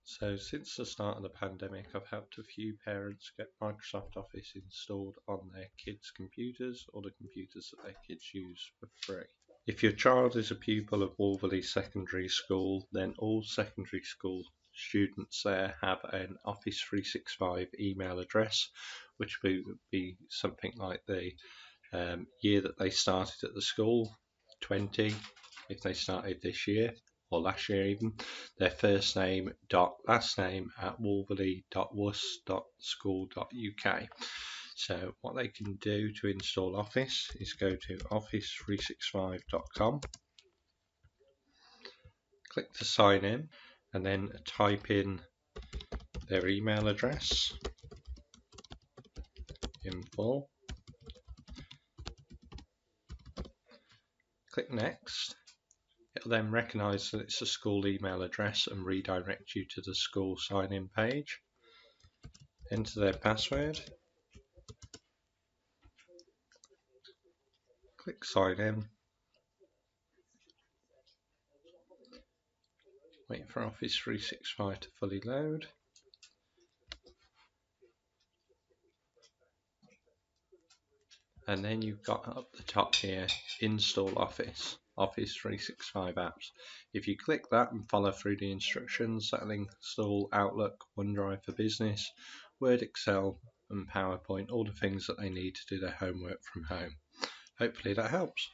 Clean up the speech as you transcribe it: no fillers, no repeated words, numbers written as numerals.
So since the start of the pandemic, I've helped a few parents get Microsoft Office installed on their kids' computers or the computers that their kids use for free. If your child is a pupil of Wolverley Secondary School, then all secondary school students there have an Office 365 email address, which would be something like the year that they started at the school, 20, if they started this year, or last year even, their first name dot last name at wolverley.wus.school.uk. So what they can do to install Office is go to office365.com, click to sign in, and then type in their email address in full. Click next. It'll then recognise that it's a school email address and redirect you to the school sign-in page. Enter their password. Click sign in. Wait for Office 365 to fully load. And then you've got up the top here, Install Office 365 apps. If you click that and follow through the instructions, that'll install Outlook, OneDrive for Business, Word, Excel and PowerPoint, all the things that they need to do their homework from home. Hopefully that helps.